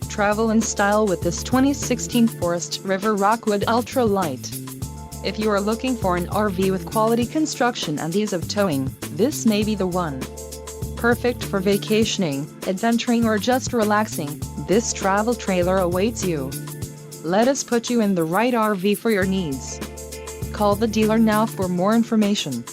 Travel in style with this 2016 Forest River Rockwood Ultra Light. If you are looking for an RV with quality construction and ease of towing, this may be the one. Perfect for vacationing, adventuring or just relaxing, this travel trailer awaits you. Let us put you in the right RV for your needs. Call the dealer now for more information.